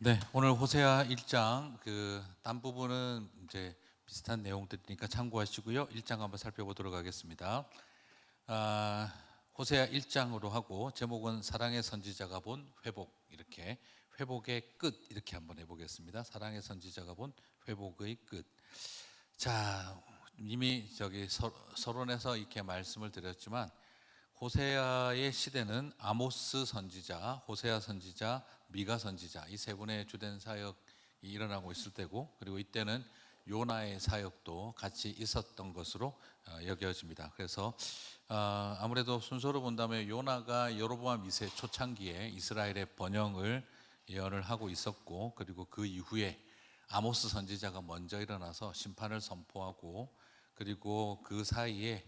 네, 오늘 호세아 1장 딴 부분은 이제 비슷한 내용들이니까 참고하시고요. 1장 한번 살펴보도록 하겠습니다. 호세아 1장으로 하고 제목은 사랑의 선지자가 본 회복, 이렇게 회복의 끝 이렇게 한번 해보겠습니다. 사랑의 선지자가 본 회복의 끝. 자, 이미 서론에서 이렇게 말씀을 드렸지만 호세아의 시대는 아모스 선지자, 호세아 선지자, 미가 선지자 이 세 분의 주된 사역이 일어나고 있을 때고, 그리고 이때는 요나의 사역도 같이 있었던 것으로 여겨집니다. 그래서 아무래도 순서로 본다면 요나가 여로보암 2세 초창기에 이스라엘의 번영을 예언을 하고 있었고, 그리고 그 이후에 아모스 선지자가 먼저 일어나서 심판을 선포하고, 그리고 그 사이에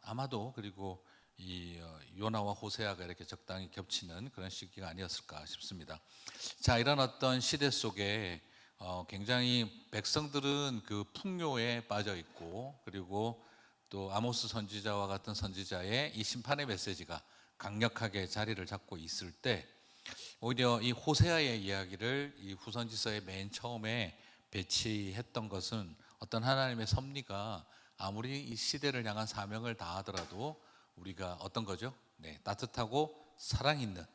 아마도 그리고 이 요나와 호세아가 이렇게 적당히 겹치는 그런 시기가 아니었을까 싶습니다. 자, 이런 어떤 시대 속에 굉장히 백성들은 그 풍요에 빠져 있고, 그리고 또 아모스 선지자와 같은 선지자의 이 심판의 메시지가 강력하게 자리를 잡고 있을 때, 오히려 이 호세아의 이야기를 이 후선지서의 맨 처음에 배치했던 것은 어떤 하나님의 섭리가 아무리 이 시대를 향한 사명을 다하더라도 우리가 어떤 거죠? 네, 따뜻하고 사랑 있는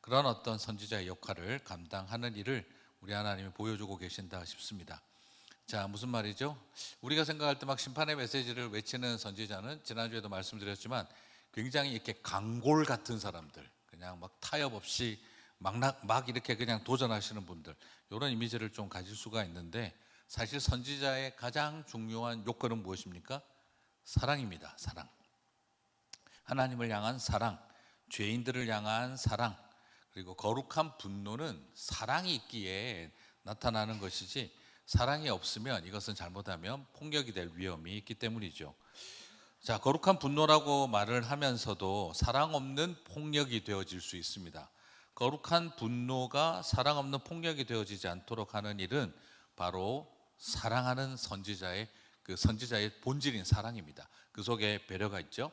그런 어떤 선지자의 역할을 감당하는 일을 우리 하나님이 보여주고 계신다 싶습니다. 자, 무슨 말이죠? 우리가 생각할 때 막 심판의 메시지를 외치는 선지자는 지난주에도 말씀드렸지만 굉장히 이렇게 강골 같은 사람들, 그냥 막 타협 없이 막 이렇게 그냥 도전하시는 분들, 이런 이미지를 좀 가질 수가 있는데, 사실 선지자의 가장 중요한 요건은 무엇입니까? 사랑입니다. 사랑. 하나님을 향한 사랑, 죄인들을 향한 사랑, 그리고 거룩한 분노는 사랑이 있기에 나타나는 것이지, 사랑이 없으면 이것은 잘못하면 폭력이 될 위험이 있기 때문이죠. 자, 거룩한 분노라고 말을 하면서도 사랑 없는 폭력이 되어질 수 있습니다. 거룩한 분노가 사랑 없는 폭력이 되어지지 않도록 하는 일은 바로 사랑하는 선지자의 본질인 사랑입니다. 그 속에 배려가 있죠.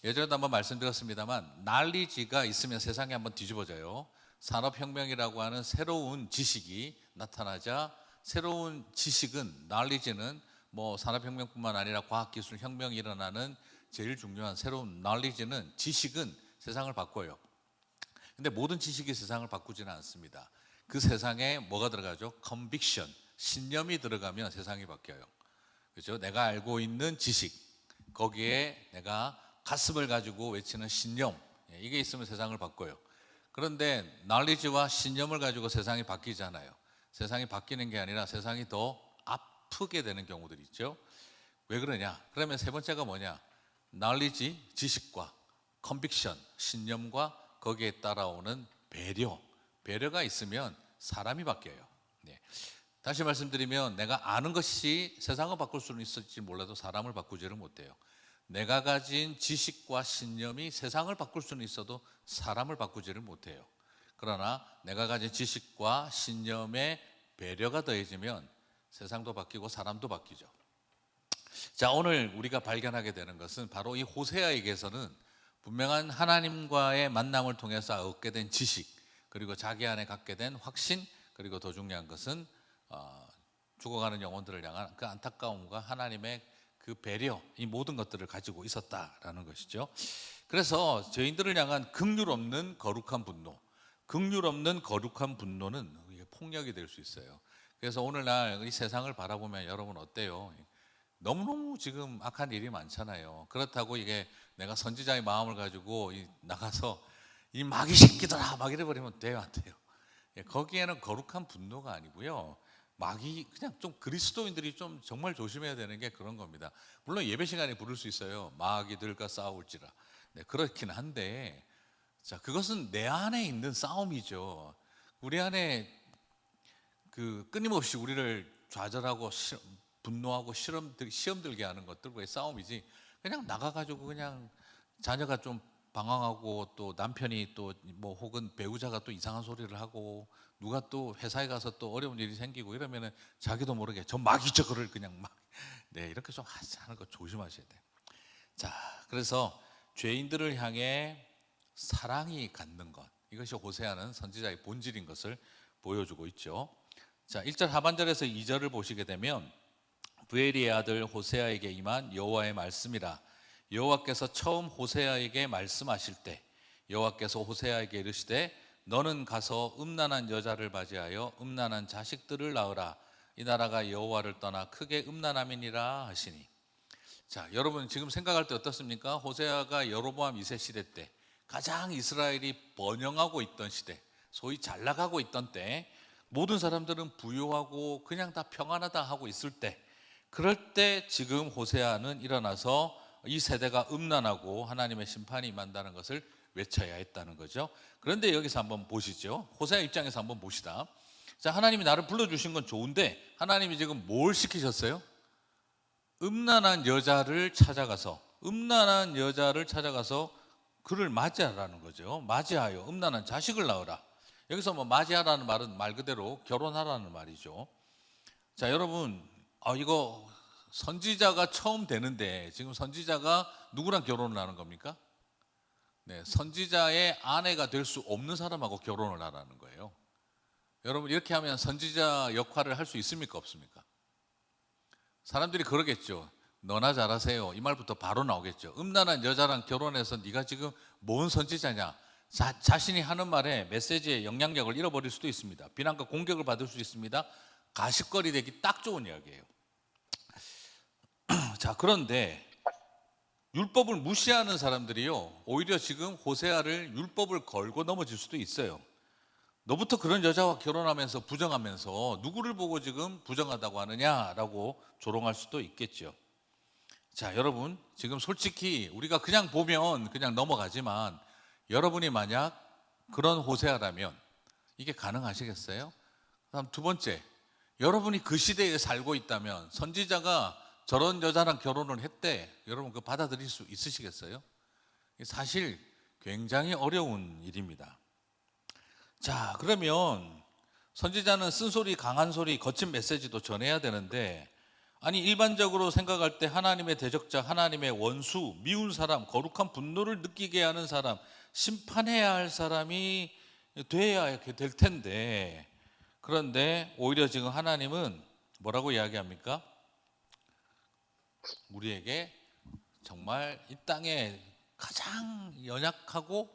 예전에도 한번 말씀드렸습니다만, 날리지가 있으면 세상이 한번 뒤집어져요. 산업혁명이라고 하는 새로운 지식이 나타나자, 새로운 지식은, knowledge는 뭐 산업혁명뿐만 아니라 과학기술 혁명이 일어나는 제일 중요한 새로운 knowledge는, 지식은 세상을 바꿔요. 근데 모든 지식이 세상을 바꾸지는 않습니다. 그 세상에 뭐가 들어가죠? conviction, 신념이 들어가면 세상이 바뀌어요. 그렇죠? 내가 알고 있는 지식, 거기에 내가 가슴을 가지고 외치는 신념, 이게 있으면 세상을 바꿔요. 그런데 knowledge와 신념을 가지고 세상이 바뀌잖아요. 세상이 바뀌는 게 아니라 세상이 더 아프게 되는 경우들이 있죠. 왜 그러냐? 그러면 세 번째가 뭐냐? knowledge, 지식과 conviction, 신념과 거기에 따라오는 배려가 있으면 사람이 바뀌어요. 네. 다시 말씀드리면, 내가 아는 것이 세상을 바꿀 수는 있을지 몰라도 사람을 바꾸지를 못해요. 내가 가진 지식과 신념이 세상을 바꿀 수는 있어도 사람을 바꾸지를 못해요. 그러나 내가 가진 지식과 신념에 배려가 더해지면 세상도 바뀌고 사람도 바뀌죠. 자, 오늘 우리가 발견하게 되는 것은 바로 이 호세아에게서는 분명한 하나님과의 만남을 통해서 얻게 된 지식, 그리고 자기 안에 갖게 된 확신, 그리고 더 중요한 것은 죽어가는 영혼들을 향한 그 안타까움과 하나님의 그 배려, 이 모든 것들을 가지고 있었다라는 것이죠. 그래서 죄인들을 향한 긍휼 없는 거룩한 분노, 긍휼 없는 거룩한 분노는 이게 폭력이 될 수 있어요. 그래서 오늘날 이 세상을 바라보면 여러분 어때요? 너무너무 지금 악한 일이 많잖아요. 그렇다고 이게 내가 선지자의 마음을 가지고 나가서 이 마귀 새끼들아 막 이래버리면 돼요, 안 돼요? 거기에는 거룩한 분노가 아니고요, 마귀, 그냥 좀 그리스도인들이 좀 정말 조심해야 되는 게 그런 겁니다. 물론 예배 시간에 부를 수 있어요. 마귀들과 싸울지라. 네, 그렇긴 한데, 자, 그것은 내 안에 있는 싸움이죠. 우리 안에 끊임없이 우리를 좌절하고 분노하고 시험 들게 하는 것들과의 싸움이지, 그냥 나가가지고 그냥 자녀가 좀 방황하고, 또 남편이 또 뭐 혹은 배우자가 또 이상한 소리를 하고, 누가 또 회사에 가서 또 어려운 일이 생기고 이러면은 자기도 모르게 저 마귀저거를 그냥 막 이렇게 좀 하는 거 조심하셔야 돼요. 자, 그래서 죄인들을 향해 사랑이 갖는 것, 이것이 호세아는 선지자의 본질인 것을 보여주고 있죠. 자, 1절 하반절에서 2절을 보시게 되면 부엘리의 아들 호세아에게 임한 여호와의 말씀이라. 여호와께서 처음 호세아에게 말씀하실 때 여호와께서 호세아에게 이르시되 너는 가서 음란한 여자를 맞이하여 음란한 자식들을 낳으라. 이 나라가 여호와를 떠나 크게 음란함이니라 하시니. 자, 여러분 지금 생각할 때 어떻습니까? 호세아가 여로보암 2세 시대 때 가장 이스라엘이 번영하고 있던 시대, 소위 잘 나가고 있던 때, 모든 사람들은 부유하고 그냥 다 평안하다 하고 있을 때, 그럴 때 지금 호세아는 일어나서 이 세대가 음란하고 하나님의 심판이 임한다는 것을 외쳐야 했다는 거죠. 그런데 여기서 한번 보시죠. 호세아 입장에서 한번 봅시다. 자, 하나님이 나를 불러주신 건 좋은데 하나님이 지금 뭘 시키셨어요? 음란한 여자를 찾아가서 그를 맞이하라는 거죠. 맞이하여 음란한 자식을 낳으라. 여기서 뭐 맞이하라는 말은 말 그대로 결혼하라는 말이죠. 자, 여러분, 이거 선지자가 처음 되는데 지금 선지자가 누구랑 결혼을 하는 겁니까? 네, 선지자의 아내가 될 수 없는 사람하고 결혼을 하라는 거예요. 여러분, 이렇게 하면 선지자 역할을 할 수 있습니까? 없습니까? 사람들이 그러겠죠. 너나 잘하세요. 이 말부터 바로 나오겠죠. 음란한 여자랑 결혼해서 네가 지금 뭔 선지자냐. 자신이 하는 말에 메시지의 영향력을 잃어버릴 수도 있습니다. 비난과 공격을 받을 수 있습니다. 가십거리 되기 딱 좋은 이야기예요. 자, 그런데 율법을 무시하는 사람들이요, 오히려 지금 호세아를 율법을 걸고 넘어질 수도 있어요. 너부터 그런 여자와 결혼하면서 부정하면서 누구를 보고 지금 부정하다고 하느냐라고 조롱할 수도 있겠죠. 자, 여러분, 지금 솔직히 우리가 그냥 보면 그냥 넘어가지만 여러분이 만약 그런 호세아라면 이게 가능하시겠어요? 그다음 두 번째, 여러분이 그 시대에 살고 있다면 선지자가 저런 여자랑 결혼을 했대, 여러분 그거 받아들일 수 있으시겠어요? 사실 굉장히 어려운 일입니다. 자, 그러면 선지자는 쓴소리, 강한 소리, 거친 메시지도 전해야 되는데, 아니 일반적으로 생각할 때 하나님의 대적자, 하나님의 원수, 미운 사람, 거룩한 분노를 느끼게 하는 사람, 심판해야 할 사람이 돼야 될 텐데, 그런데 오히려 지금 하나님은 뭐라고 이야기합니까? 우리에게 정말 이 땅에 가장 연약하고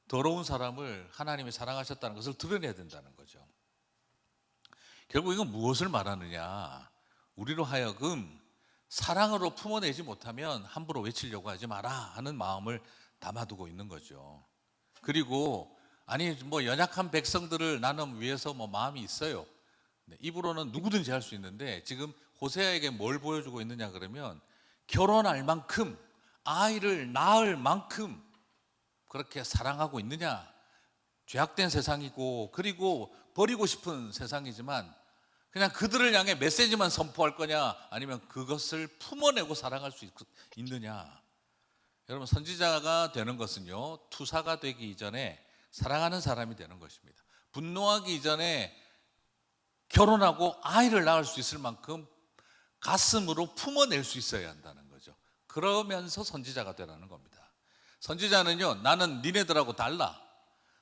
더러운 사람을 하나님이 사랑하셨다는 것을 드러내야 된다는 거죠. 결국 이건 무엇을 말하느냐? 우리로 하여금 사랑으로 품어내지 못하면 함부로 외치려고 하지 마라 하는 마음을 담아두고 있는 거죠. 그리고 아니 뭐 연약한 백성들을 나는 위해서 뭐 마음이 있어요. 입으로는 누구든지 할 수 있는데 지금 호세아에게 뭘 보여주고 있느냐 그러면, 결혼할 만큼, 아이를 낳을 만큼 그렇게 사랑하고 있느냐. 죄악된 세상이고 그리고 버리고 싶은 세상이지만 그냥 그들을 향해 메시지만 선포할 거냐, 아니면 그것을 품어내고 사랑할 수 있느냐. 여러분, 선지자가 되는 것은요, 투사가 되기 이전에 사랑하는 사람이 되는 것입니다. 분노하기 이전에 결혼하고 아이를 낳을 수 있을 만큼 가슴으로 품어낼 수 있어야 한다는 거죠. 그러면서 선지자가 되라는 겁니다. 선지자는요, 나는 니네들하고 달라.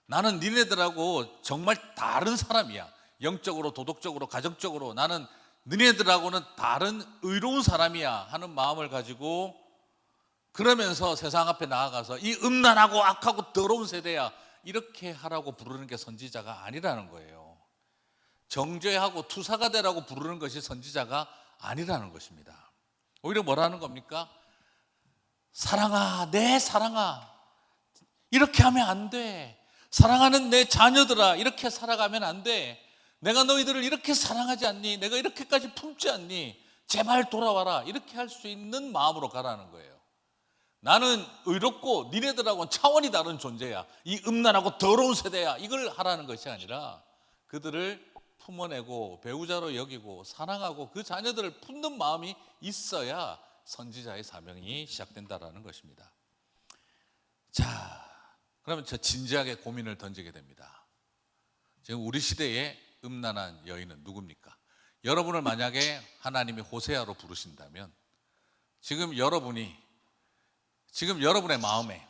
나는 니네들하고 정말 다른 사람이야. 영적으로, 도덕적으로, 가정적으로 나는 너네들하고는 다른 의로운 사람이야 하는 마음을 가지고, 그러면서 세상 앞에 나아가서 이 음란하고 악하고 더러운 세대야 이렇게 하라고 부르는 게 선지자가 아니라는 거예요. 정죄하고 투사가 되라고 부르는 것이 선지자가 아니라는 것입니다. 오히려 뭐라는 겁니까? 사랑아, 내 사랑아, 이렇게 하면 안 돼. 사랑하는 내 자녀들아, 이렇게 살아가면 안 돼. 내가 너희들을 이렇게 사랑하지 않니? 내가 이렇게까지 품지 않니? 제발 돌아와라. 이렇게 할 수 있는 마음으로 가라는 거예요. 나는 의롭고 니네들하고는 차원이 다른 존재야. 이 음란하고 더러운 세대야. 이걸 하라는 것이 아니라 그들을 품어내고 배우자로 여기고 사랑하고 그 자녀들을 품는 마음이 있어야 선지자의 사명이 시작된다라는 것입니다. 자, 그러면 저 진지하게 고민을 던지게 됩니다. 지금 우리 시대의 음란한 여인은 누굽니까? 여러분을 만약에 하나님이 호세아로 부르신다면 지금 여러분의 마음에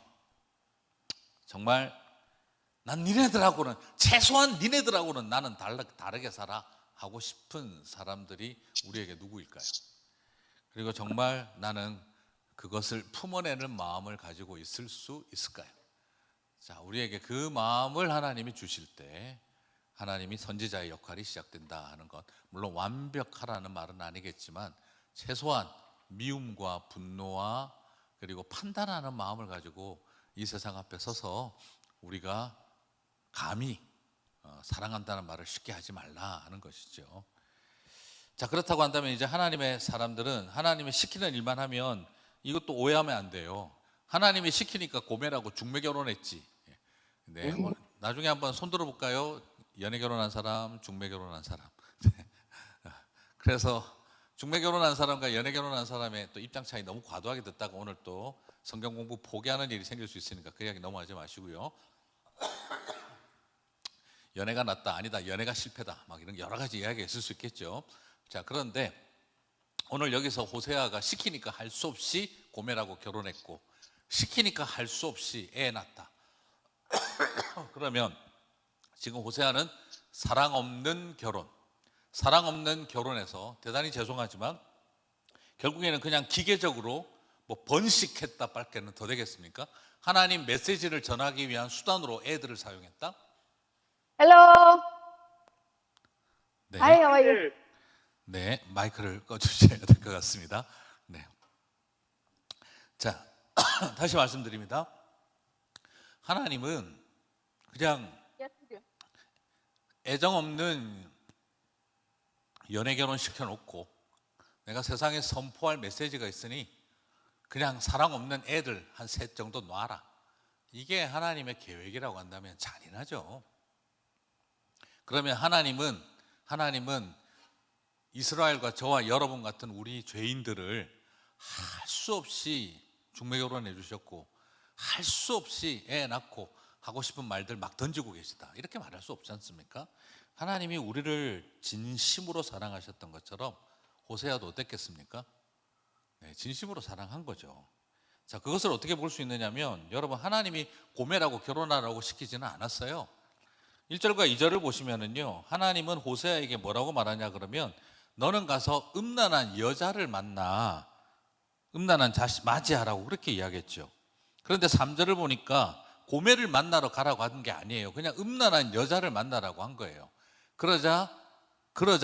정말 난 니네들하고는, 최소한 니네들하고는 나는 다르게 살아 하고 싶은 사람들이 우리에게 누구일까요? 그리고 정말 나는 그것을 품어내는 마음을 가지고 있을 수 있을까요? 자, 우리에게 그 마음을 하나님이 주실 때 하나님이 선지자의 역할이 시작된다 하는 것, 물론 완벽하라는 말은 아니겠지만 최소한 미움과 분노와 그리고 판단하는 마음을 가지고 이 세상 앞에 서서 우리가 감히 사랑한다는 말을 쉽게 하지 말라 하는 것이죠. 자, 그렇다고 한다면 이제 하나님의 사람들은 하나님이 시키는 일만 하면 이것도 오해하면 안 돼요. 하나님이 시키니까 고멜하고 중매 결혼했지. 네, 나중에 한번 손 들어볼까요? 연애 결혼한 사람, 중매 결혼한 사람. 그래서 중매 결혼한 사람과 연애 결혼한 사람의 또 입장 차이 너무 과도하게 듣다가 오늘 또 성경 공부 포기하는 일이 생길 수 있으니까 그 이야기 넘어가지 마시고요. 연애가 낫다, 아니다, 연애가 실패다, 막 이런 여러 가지 이야기가 있을 수 있겠죠. 자, 그런데 오늘 여기서 호세아가 시키니까 할 수 없이 고멜하고 결혼했고 시키니까 할 수 없이 애 낳았다. 그러면 지금 호세아는 사랑 없는 결혼에서 대단히 죄송하지만 결국에는 그냥 기계적으로 뭐 번식했다 밖에는 더 되겠습니까? 하나님 메시지를 전하기 위한 수단으로 애들을 사용했다. Hello. 네. Hi, how are you? 네, 마이크를 꺼주셔야 될 것 같습니다. 네. 자, 다시 말씀드립니다. 하나님은 그냥 Yes, we do. 애정 없는 연애 결혼 시켜놓고 내가 세상에 선포할 메시지가 있으니 그냥 사랑 없는 애들 한 셋 정도 놔라. 이게 하나님의 계획이라고 한다면 잔인하죠. 그러면 하나님은 이스라엘과 저와 여러분 같은 우리 죄인들을 할 수 없이 중매 결혼해 주셨고 할 수 없이 애 낳고 하고 싶은 말들 막 던지고 계시다, 이렇게 말할 수 없지 않습니까? 하나님이 우리를 진심으로 사랑하셨던 것처럼 호세아도 어땠겠습니까? 네, 진심으로 사랑한 거죠. 자, 그것을 어떻게 볼 수 있느냐면 여러분, 하나님이 고멜하고 결혼하라고 시키지는 않았어요. 1절과 2절을 보시면은요, 하나님은 호세아에게 뭐라고 말하냐 그러면 너는 가서 음란한 여자를 만나 음란한 자식 맞이하라고 그렇게 이야기했죠. 그런데 3절을 보니까 고멜을 만나러 가라고 한 게 아니에요. 그냥 음란한 여자를 만나라고 한 거예요. 그러자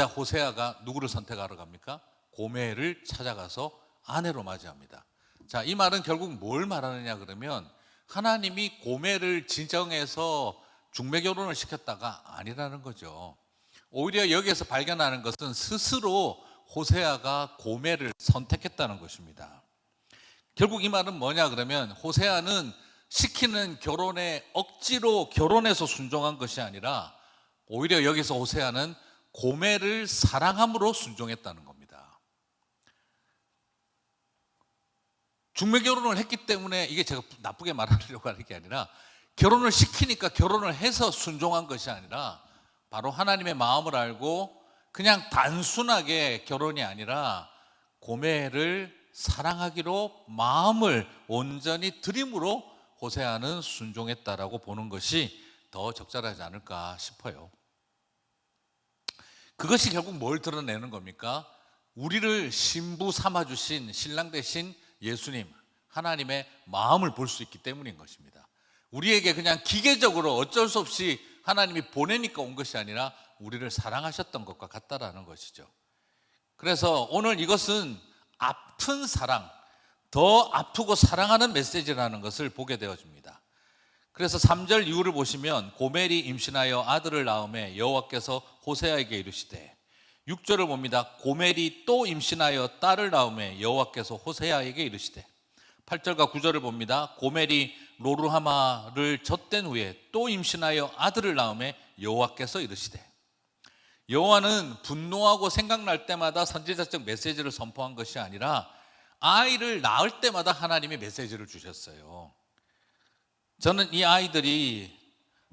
호세아가 누구를 선택하러 갑니까? 고멜을 찾아가서 아내로 맞이합니다. 자, 이 말은 결국 뭘 말하느냐 그러면 하나님이 고멜을 지정해서 중매 결혼을 시켰다가 아니라는 거죠. 오히려 여기에서 발견하는 것은 스스로 호세아가 고멜을 선택했다는 것입니다. 결국 이 말은 뭐냐 그러면 호세아는 시키는 결혼에 억지로 결혼해서 순종한 것이 아니라 오히려 여기서 호세아는 고멜을 사랑함으로 순종했다는 겁니다. 중매 결혼을 했기 때문에, 이게 제가 나쁘게 말하려고 하는 게 아니라 결혼을 시키니까 결혼을 해서 순종한 것이 아니라 바로 하나님의 마음을 알고 그냥 단순하게 결혼이 아니라 고멜을 사랑하기로 마음을 온전히 드림으로 호세아는 순종했다라고 보는 것이 더 적절하지 않을까 싶어요. 그것이 결국 뭘 드러내는 겁니까? 우리를 신부 삼아주신 신랑 대신 예수님, 하나님의 마음을 볼 수 있기 때문인 것입니다. 우리에게 그냥 기계적으로 어쩔 수 없이 하나님이 보내니까 온 것이 아니라 우리를 사랑하셨던 것과 같다라는 것이죠. 그래서 오늘 이것은 아픈 사랑, 더 아프고 사랑하는 메시지라는 것을 보게 되어집니다. 그래서 3절 이후를 보시면 고멜이 임신하여 아들을 낳음에 여호와께서 호세아에게 이르시되, 6절을 봅니다. 고멜이 또 임신하여 딸을 낳음에 여호와께서 호세아에게 이르시되, 8절과 9절을 봅니다. 고멜이 로르하마를 젖된 후에 또 임신하여 아들을 낳음에 여호와께서 이르시되. 여호와는 분노하고 생각날 때마다 선지자적 메시지를 선포한 것이 아니라 아이를 낳을 때마다 하나님의 메시지를 주셨어요. 저는 이 아이들이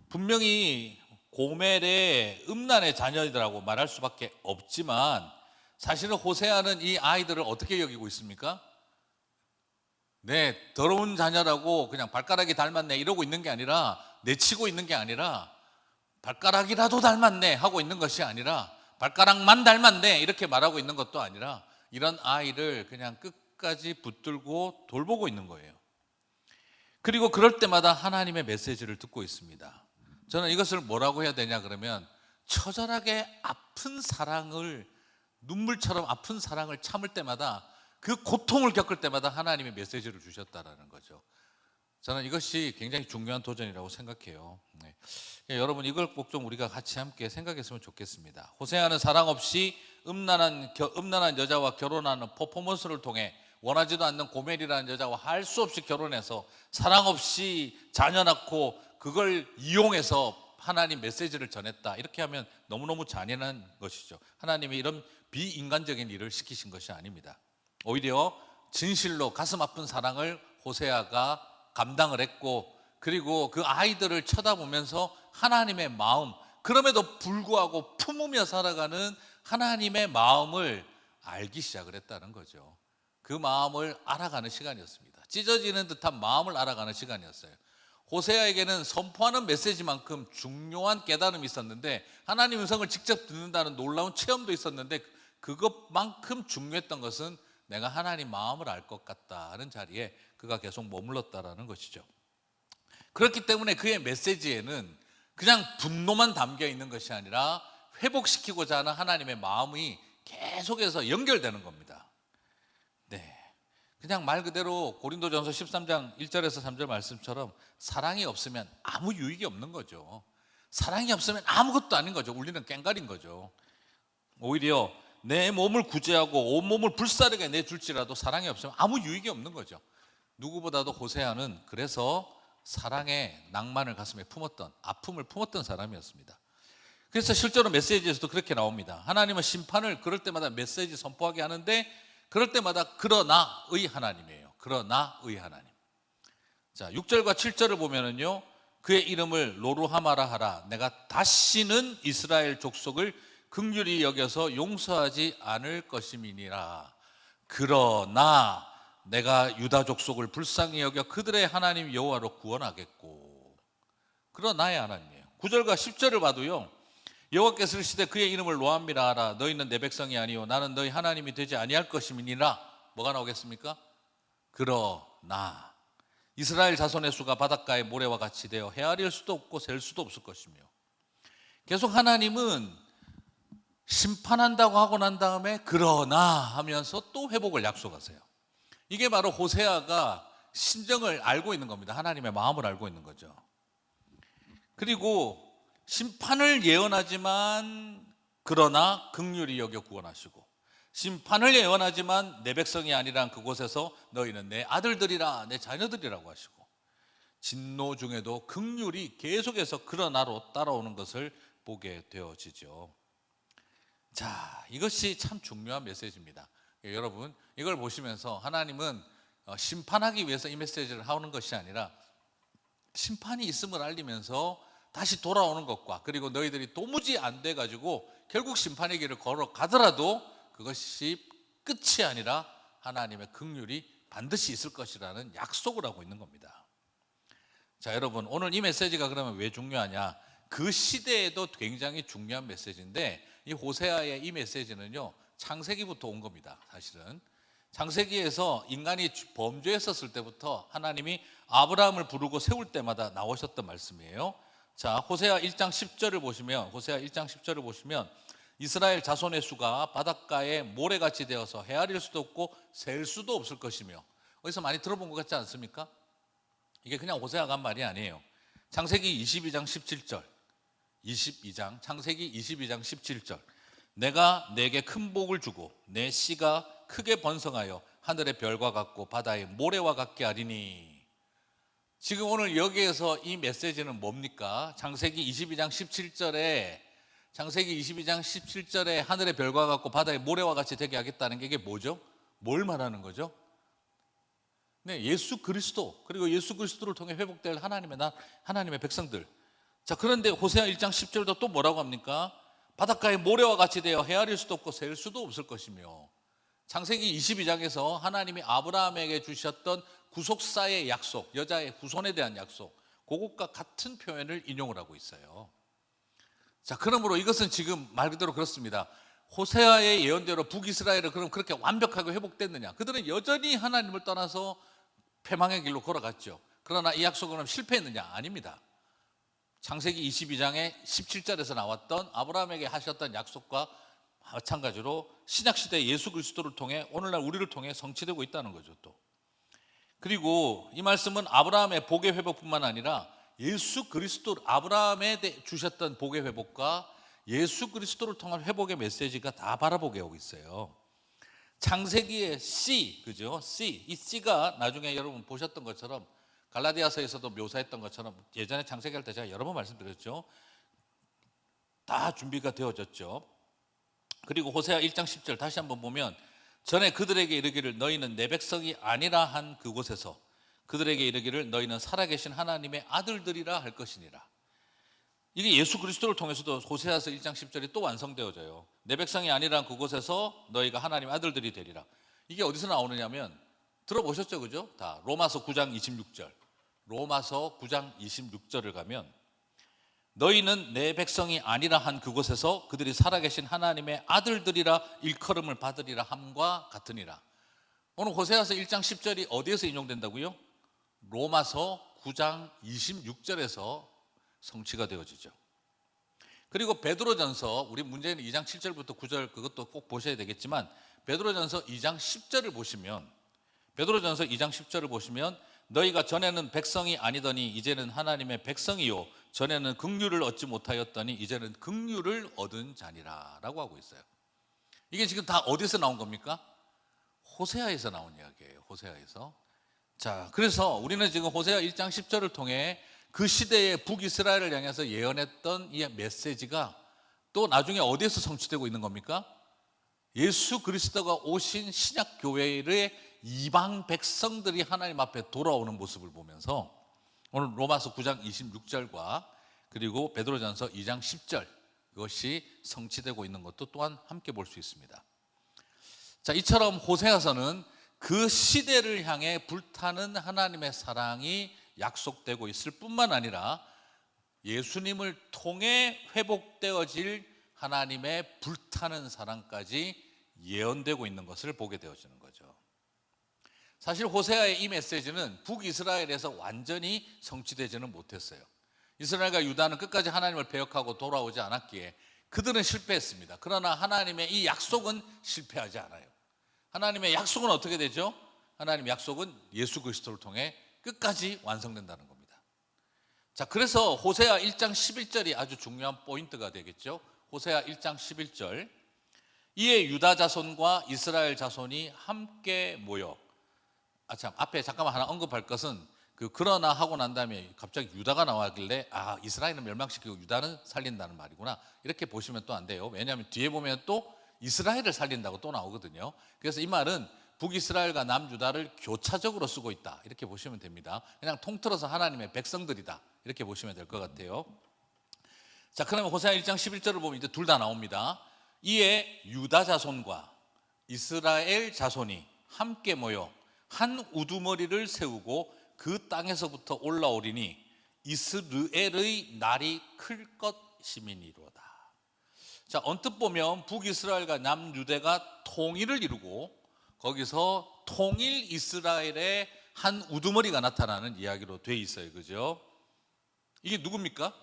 분명히 고멜의 음란의 자녀들이라고 말할 수밖에 없지만 사실은 호세아는 이 아이들을 어떻게 여기고 있습니까? 네, 더러운 자녀라고 그냥 발가락이 닮았네 이러고 있는 게 아니라 내치고 있는 게 아니라 발가락이라도 닮았네 하고 있는 것이 아니라 발가락만 닮았네 이렇게 말하고 있는 것도 아니라 이런 아이를 그냥 끝까지 붙들고 돌보고 있는 거예요. 그리고 그럴 때마다 하나님의 메시지를 듣고 있습니다. 저는 이것을 뭐라고 해야 되냐 그러면 처절하게 아픈 사랑을, 눈물처럼 아픈 사랑을 참을 때마다, 그 고통을 겪을 때마다 하나님의 메시지를 주셨다라는 거죠. 저는 이것이 굉장히 중요한 도전이라고 생각해요. 네. 여러분 이걸 꼭 좀 우리가 같이 함께 생각했으면 좋겠습니다. 호세아는 사랑 없이 음란한 여자와 결혼하는 퍼포먼스를 통해 원하지도 않는 고멜이라는 여자와 할 수 없이 결혼해서 사랑 없이 자녀 낳고 그걸 이용해서 하나님 메시지를 전했다. 이렇게 하면 너무너무 잔인한 것이죠. 하나님이 이런 비인간적인 일을 시키신 것이 아닙니다. 오히려 진실로 가슴 아픈 사랑을 호세아가 감당을 했고, 그리고 그 아이들을 쳐다보면서 하나님의 마음, 그럼에도 불구하고 품으며 살아가는 하나님의 마음을 알기 시작을 했다는 거죠. 그 마음을 알아가는 시간이었습니다. 찢어지는 듯한 마음을 알아가는 시간이었어요. 호세아에게는 선포하는 메시지만큼 중요한 깨달음이 있었는데, 하나님 음성을 직접 듣는다는 놀라운 체험도 있었는데, 그것만큼 중요했던 것은 내가 하나님 마음을 알 것 같다는 자리에 그가 계속 머물렀다라는 것이죠. 그렇기 때문에 그의 메시지에는 그냥 분노만 담겨 있는 것이 아니라 회복시키고자 하는 하나님의 마음이 계속해서 연결되는 겁니다. 네, 그냥 말 그대로 고린도전서 13장 1절에서 3절 말씀처럼 사랑이 없으면 아무 유익이 없는 거죠. 사랑이 없으면 아무것도 아닌 거죠. 우리는 꽹가린 거죠. 오히려 내 몸을 구제하고 온몸을 불사르게 내줄지라도 사랑이 없으면 아무 유익이 없는 거죠. 누구보다도 호세아는 그래서 사랑의 낭만을 가슴에 품었던, 아픔을 품었던 사람이었습니다. 그래서 실제로 메시지에서도 그렇게 나옵니다. 하나님은 심판을 그럴 때마다 메시지 선포하게 하는데, 그럴 때마다 그러나의 하나님이에요. 그러나의 하나님. 자, 6절과 7절을 보면은요, 그의 이름을 로루하마라 하라. 내가 다시는 이스라엘 족속을 긍휼히 여겨서 용서하지 않을 것임이니라. 그러나 내가 유다 족속을 불쌍히 여겨 그들의 하나님 여호와로 구원하겠고. 그러나의 하나님이에요. 9절과 10절을 봐도요, 여호와께서 이르시되 그의 이름을 로함이라 하라. 너희는 내 백성이 아니요 나는 너희 하나님이 되지 아니할 것임이니라. 뭐가 나오겠습니까? 그러나 이스라엘 자손의 수가 바닷가의 모래와 같이 되어 헤아릴 수도 없고 셀 수도 없을 것이며. 계속 하나님은 심판한다고 하고 난 다음에 그러나 하면서 또 회복을 약속하세요. 이게 바로 호세아가 심정을 알고 있는 겁니다. 하나님의 마음을 알고 있는 거죠. 그리고 심판을 예언하지만 그러나 긍휼히 여겨 구원하시고, 심판을 예언하지만 내 백성이 아니란 그곳에서 너희는 내 아들들이라 내 자녀들이라고 하시고, 진노 중에도 긍휼이 계속해서 그러나로 따라오는 것을 보게 되어지죠. 자, 이것이 참 중요한 메시지입니다. 여러분 이걸 보시면서 하나님은 심판하기 위해서 이 메시지를 하는 것이 아니라 심판이 있음을 알리면서 다시 돌아오는 것과, 그리고 너희들이 도무지 안 돼가지고 결국 심판의 길을 걸어가더라도 그것이 끝이 아니라 하나님의 긍휼이 반드시 있을 것이라는 약속을 하고 있는 겁니다. 자, 여러분 오늘 이 메시지가 그러면 왜 중요하냐? 그 시대에도 굉장히 중요한 메시지인데, 이 호세아의 이 메시지는요 창세기부터 온 겁니다. 사실은 창세기에서 인간이 범죄했었을 때부터 하나님이 아브라함을 부르고 세울 때마다 나오셨던 말씀이에요. 자, 호세아 1장 10절을 보시면, 호세아 1장 10절을 보시면 이스라엘 자손의 수가 바닷가에 모래같이 되어서 헤아릴 수도 없고 셀 수도 없을 것이며. 어디서 많이 들어본 것 같지 않습니까? 이게 그냥 호세아가 한 말이 아니에요. 창세기 22장 17절, 창세기 22장 17절. 내가 내게 큰 복을 주고 내 씨가 크게 번성하여 하늘의 별과 같고 바다의 모래와 같게 하리니. 지금 오늘 여기에서 이 메시지는 뭡니까? 창세기 22장 17절에 하늘의 별과 같고 바다의 모래와 같이 되게 하겠다는 게 이게 뭐죠? 뭘 말하는 거죠? 네, 예수 그리스도, 그리고 예수 그리스도를 통해 회복될 하나님의 백성들. 자, 그런데 호세아 1장 10절도 또 뭐라고 합니까? 바닷가의 모래와 같이 되어 헤아릴 수도 없고 셀 수도 없을 것이며. 창세기 22장에서 하나님이 아브라함에게 주셨던 구속사의 약속, 여자의 후손에 대한 약속, 그것과 같은 표현을 인용을 하고 있어요. 자, 그러므로 이것은 지금 말 그대로 그렇습니다. 호세아의 예언대로 북이스라엘은 그럼 그렇게 완벽하게 회복됐느냐? 그들은 여전히 하나님을 떠나서 패망의 길로 걸어갔죠. 그러나 이 약속은 실패했느냐? 아닙니다. 창세기 22장의 17절에서 나왔던 아브라함에게 하셨던 약속과 마찬가지로 신약시대 예수 그리스도를 통해 오늘날 우리를 통해 성취되고 있다는 거죠. 또 그리고 이 말씀은 아브라함의 복의 회복뿐만 아니라 예수 그리스도 아브라함에 주셨던 복의 회복과 예수 그리스도를 통한 회복의 메시지가 다 바라보게 하고 있어요. 창세기의 씨, 그죠? 씨, 이 씨가 나중에 여러분 보셨던 것처럼 갈라디아서에서도 묘사했던 것처럼 예전에 창세기할 때 제가 여러 번 말씀드렸죠. 다 준비가 되어졌죠. 그리고 호세아 1장 10절 다시 한번 보면 전에 그들에게 이르기를 너희는 내 백성이 아니라 한 그곳에서 그들에게 이르기를 너희는 살아계신 하나님의 아들들이라 할 것이니라. 이게 예수 그리스도를 통해서도 호세아서 1장 10절이 또 완성되어져요. 내 백성이 아니라 그곳에서 너희가 하나님의 아들들이 되리라. 이게 어디서 나오느냐면 들어보셨죠, 그죠? 다 로마서 9장 26절. 로마서 9장 26절을 가면 너희는 내 백성이 아니라 한 그곳에서 그들이 살아계신 하나님의 아들들이라 일컬음을 받으리라 함과 같으니라. 오늘 호세아서 1장 10절이 어디에서 인용된다고요? 로마서 9장 26절에서 성취가 되어지죠. 그리고 베드로전서, 우리 문제는 2장 7절부터 9절 그것도 꼭 보셔야 되겠지만 베드로전서 2장 10절을 보시면 베드로전서 2장 10절을 보시면 너희가 전에는 백성이 아니더니 이제는 하나님의 백성이요 전에는 긍휼을 얻지 못하였더니 이제는 긍휼을 얻은 자니라 라고 하고 있어요. 이게 지금 다 어디서 나온 겁니까? 호세아에서 나온 이야기예요. 호세아에서. 자, 그래서 우리는 지금 호세아 1장 10절을 통해 그 시대의 북이스라엘을 향해서 예언했던 이 메시지가 또 나중에 어디에서 성취되고 있는 겁니까? 예수 그리스도가 오신 신약 교회의 이방 백성들이 하나님 앞에 돌아오는 모습을 보면서 오늘 로마서 9장 26절과 그리고 베드로전서 2장 10절 이것이 성취되고 있는 것도 또한 함께 볼 수 있습니다. 자, 이처럼 호세아서는 그 시대를 향해 불타는 하나님의 사랑이 약속되고 있을 뿐만 아니라 예수님을 통해 회복되어질 하나님의 불타는 사랑까지 예언되고 있는 것을 보게 되어지는 거죠. 사실 호세아의 이 메시지는 북이스라엘에서 완전히 성취되지는 못했어요. 이스라엘과 유다는 끝까지 하나님을 배역하고 돌아오지 않았기에 그들은 실패했습니다. 그러나 하나님의 이 약속은 실패하지 않아요. 하나님의 약속은 어떻게 되죠? 하나님의 약속은 예수 그리스도를 통해 끝까지 완성된다는 겁니다. 자, 그래서 호세아 1장 11절이 아주 중요한 포인트가 되겠죠. 호세아 1장 11절 이에 유다 자손과 이스라엘 자손이 함께 모여 참 앞에 잠깐만 하나 언급할 것은 그러나 하고 난 다음에 갑자기 유다가 나와길래 이스라엘은 멸망시키고 유다는 살린다는 말이구나 이렇게 보시면 또 안 돼요. 왜냐하면 뒤에 보면 또 이스라엘을 살린다고 또 나오거든요. 그래서 이 말은 북이스라엘과 남유다를 교차적으로 쓰고 있다 이렇게 보시면 됩니다. 그냥 통틀어서 하나님의 백성들이다 이렇게 보시면 될 것 같아요. 자, 그러면 호세아 1장 11절을 보면 이제 둘 다 나옵니다. 이에 유다 자손과 이스라엘 자손이 함께 모여 한 우두머리를 세우고 그 땅에서부터 올라오리니 이스르엘의 날이 클 것이미니로다. 자, 언뜻 보면 북이스라엘과 남유대가 통일을 이루고 거기서 통일 이스라엘의 한 우두머리가 나타나는 이야기로 돼 있어요. 그죠? 이게 누굽니까?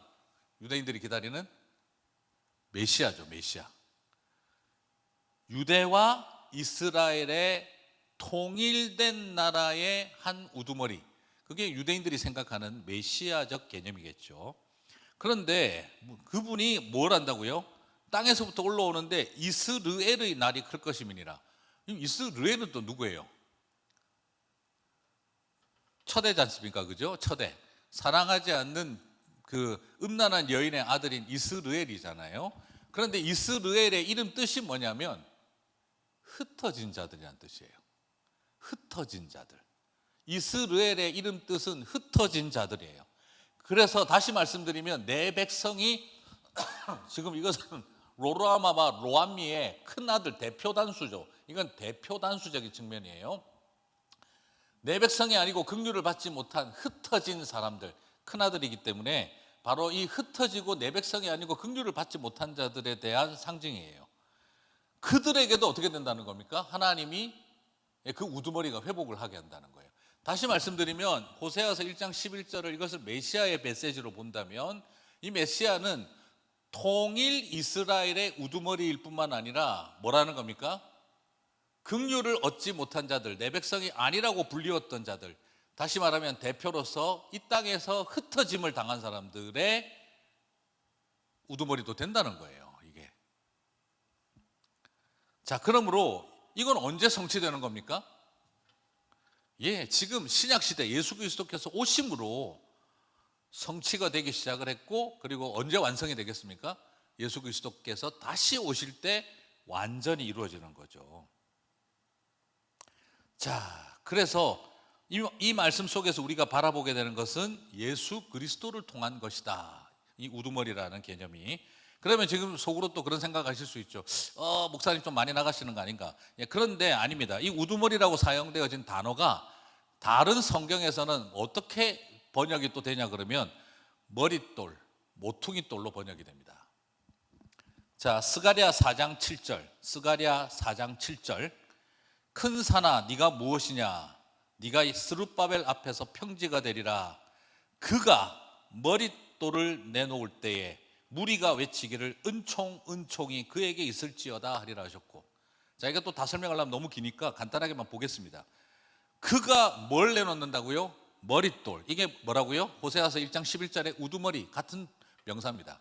유대인들이 기다리는 메시아죠. 메시아. 유대와 이스라엘의 통일된 나라의 한 우두머리, 그게 유대인들이 생각하는 메시아적 개념이겠죠. 그런데 그분이 뭘 한다고요? 땅에서부터 올라오는데 이스르엘의 날이 클 것이미니라. 이스르엘은 또 누구예요? 처대지 않습니까? 그죠? 처대. 사랑하지 않는 그 음란한 여인의 아들인 이스르엘이잖아요. 그런데 이스르엘의 이름 뜻이 뭐냐면 흩어진 자들이라는 뜻이에요. 흩어진 자들. 이스라엘의 이름 뜻은 흩어진 자들이에요. 그래서 다시 말씀드리면 내 백성이 지금 이것은 로로아마와 로암미의 큰 아들 대표 단수죠. 이건 대표 단수적인 측면이에요. 내 백성이 아니고 긍휼을 받지 못한 흩어진 사람들, 큰아들이기 때문에 바로 이 흩어지고 내 백성이 아니고 긍휼을 받지 못한 자들에 대한 상징이에요. 그들에게도 어떻게 된다는 겁니까? 하나님이 그 우두머리가 회복을 하게 한다는 거예요. 다시 말씀드리면 호세아서 1장 11절을 이것을 메시아의 메시지로 본다면 이 메시아는 통일 이스라엘의 우두머리일 뿐만 아니라 뭐라는 겁니까? 긍휼을 얻지 못한 자들, 내 백성이 아니라고 불리웠던 자들, 다시 말하면 대표로서 이 땅에서 흩어짐을 당한 사람들의 우두머리도 된다는 거예요, 이게. 자, 그러므로 이건 언제 성취되는 겁니까? 지금 신약시대 예수 그리스도께서 오심으로 성취가 되기 시작을 했고, 그리고 언제 완성이 되겠습니까? 예수 그리스도께서 다시 오실 때 완전히 이루어지는 거죠. 자, 그래서 이 말씀 속에서 우리가 바라보게 되는 것은 예수 그리스도를 통한 것이다, 이 우두머리라는 개념이. 그러면 지금 속으로 또 그런 생각하실 수 있죠. 목사님 좀 많이 나가시는 거 아닌가? 그런데 아닙니다. 이 우두머리라고 사용되어진 단어가 다른 성경에서는 어떻게 번역이 또 되냐 그러면 머릿돌, 모퉁이돌로 번역이 됩니다. 자, 스가랴 4장 7절, 스가랴 4장 7절. 큰 산아 네가 무엇이냐? 네가 이 스룹바벨 앞에서 평지가 되리라. 그가 머릿돌을 내놓을 때에 무리가 외치기를 은총이 그에게 있을지어다 하리라 하셨고, 자, 이거 또 다 설명하려면 너무 기니까 간단하게만 보겠습니다. 그가 뭘 내놓는다고요? 머릿돌. 이게 뭐라고요? 호세아서 1장 11절에 우두머리 같은 명사입니다.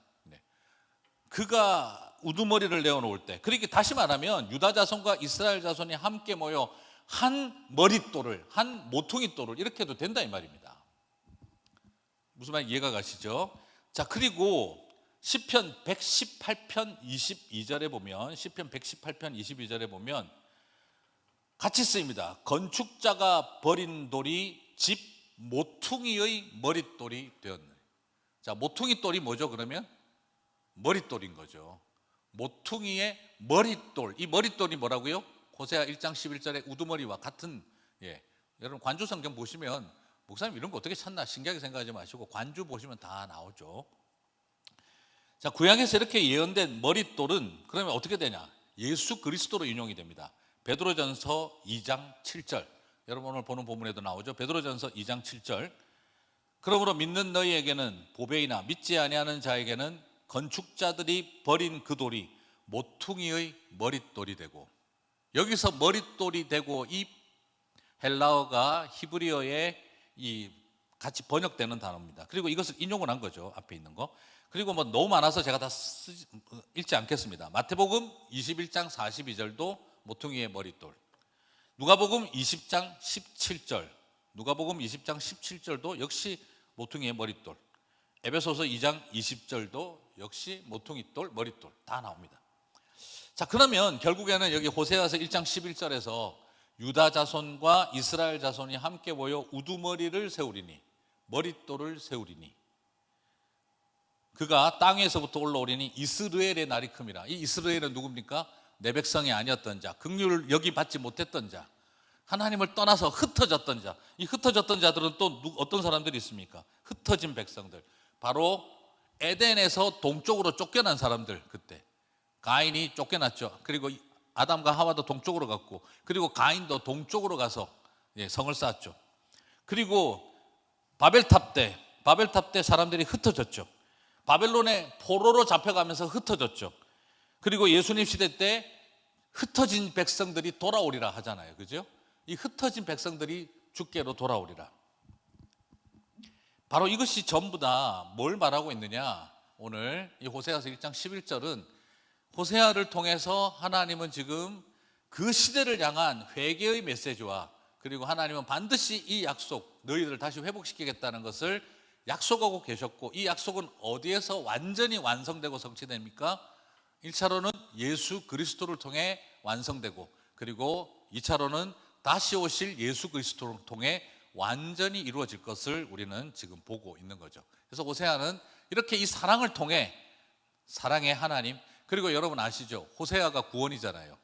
그가 우두머리를 내어놓을 때, 그렇게 다시 말하면 유다 자손과 이스라엘 자손이 함께 모여 한 머릿돌을, 한 모퉁이돌을 이렇게 해도 된다 이 말입니다. 무슨 말인지 이해가 가시죠? 자, 그리고 시편 118편 22절에 보면, 시편 118편 22절에 보면 같이 쓰입니다. 건축자가 버린 돌이 집 모퉁이의 머릿돌이 되었네. 자, 모퉁이돌이 뭐죠 그러면? 머릿돌인 거죠. 모퉁이의 머릿돌. 이 머릿돌이 뭐라고요? 호세아 1장 11절의 우두머리와 같은. 여러분 관주 성경 보시면, 목사님 이런 거 어떻게 찾나 신기하게 생각하지 마시고 관주 보시면 다 나오죠. 자, 구약에서 이렇게 예언된 머릿돌은 그러면 어떻게 되냐? 예수 그리스도로 인용이 됩니다. 베드로전서 2장 7절. 여러분 오늘 보는 본문에도 나오죠. 베드로전서 2장 7절. 그러므로 믿는 너희에게는 보배이나 믿지 아니하는 자에게는 건축자들이 버린 그 돌이 모퉁이의 머릿돌이 되고, 여기서 머릿돌이 되고, 이 헬라어가 히브리어에 이 같이 번역되는 단어입니다. 그리고 이것을 인용을 한 거죠, 앞에 있는 거. 그리고 뭐 너무 많아서 제가 다 읽지 않겠습니다. 마태복음 21장 42절도 모퉁이의 머릿돌, 누가복음 20장 17절, 누가복음 20장 17절도 역시 모퉁이의 머릿돌, 에베소서 2장 20절도 역시 모퉁이돌, 머릿돌 다 나옵니다. 자, 그러면 결국에는 여기 호세아서 1장 11절에서 유다 자손과 이스라엘 자손이 함께 모여 우두머리를 세우리니, 머릿돌을 세우리니, 그가 땅에서부터 올라오리니 이스라엘의 날이 큼이라. 이 이스라엘은 누굽니까? 내 백성이 아니었던 자, 긍휼을 여기 받지 못했던 자, 하나님을 떠나서 흩어졌던 자. 이 흩어졌던 자들은 또 어떤 사람들이 있습니까? 흩어진 백성들, 바로 에덴에서 동쪽으로 쫓겨난 사람들. 그때 가인이 쫓겨났죠. 그리고 아담과 하와도 동쪽으로 갔고, 그리고 가인도 동쪽으로 가서 성을 쌓았죠. 그리고 바벨탑 때 사람들이 흩어졌죠. 바벨론의 포로로 잡혀가면서 흩어졌죠. 그리고 예수님 시대 때 흩어진 백성들이 돌아오리라 하잖아요, 그죠? 이 흩어진 백성들이 주께로 돌아오리라. 바로 이것이 전부 다 뭘 말하고 있느냐? 오늘 이 호세아서 1장 11절은 호세아를 통해서 하나님은 지금 그 시대를 향한 회개의 메시지와, 그리고 하나님은 반드시 이 약속, 너희들을 다시 회복시키겠다는 것을 약속하고 계셨고, 이 약속은 어디에서 완전히 완성되고 성취됩니까? 1차로는 예수 그리스도를 통해 완성되고, 그리고 2차로는 다시 오실 예수 그리스도를 통해 완전히 이루어질 것을 우리는 지금 보고 있는 거죠. 그래서 호세아는 이렇게 이 사랑을 통해, 사랑의 하나님, 그리고 여러분 아시죠? 호세아가 구원이잖아요.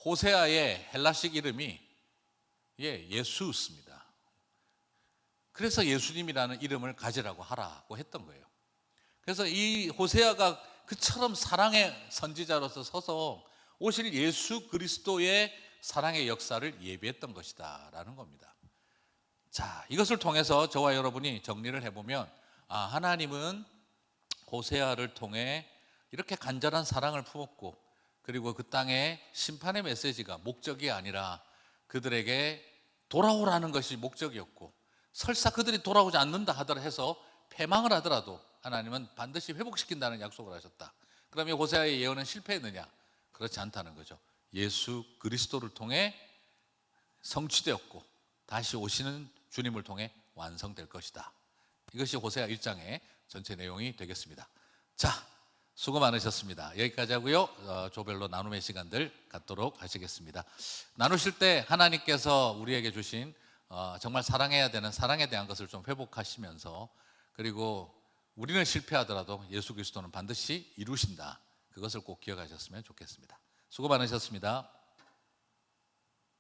호세아의 헬라식 이름이 예수스입니다. 그래서 예수님이라는 이름을 가지라고 하라고 했던 거예요. 그래서 이 호세아가 그처럼 사랑의 선지자로서 서서 오실 예수 그리스도의 사랑의 역사를 예비했던 것이다라는 겁니다. 자, 이것을 통해서 저와 여러분이 정리를 해보면, 하나님은 호세아를 통해 이렇게 간절한 사랑을 품었고, 그리고 그 땅에 심판의 메시지가 목적이 아니라 그들에게 돌아오라는 것이 목적이었고, 설사 그들이 돌아오지 않는다 하더라 해서 패망을 하더라도 하나님은 반드시 회복시킨다는 약속을 하셨다. 그러면 호세아의 예언은 실패했느냐? 그렇지 않다는 거죠. 예수 그리스도를 통해 성취되었고 다시 오시는 주님을 통해 완성될 것이다. 이것이 호세아 1장의 전체 내용이 되겠습니다. 자, 수고 많으셨습니다. 여기까지 하고요. 조별로 나눔의 시간들 갖도록 하시겠습니다. 나누실 때 하나님께서 우리에게 주신 정말 사랑해야 되는 사랑에 대한 것을 좀 회복하시면서, 그리고 우리는 실패하더라도 예수 그리스도는 반드시 이루신다. 그것을 꼭 기억하셨으면 좋겠습니다. 수고 많으셨습니다.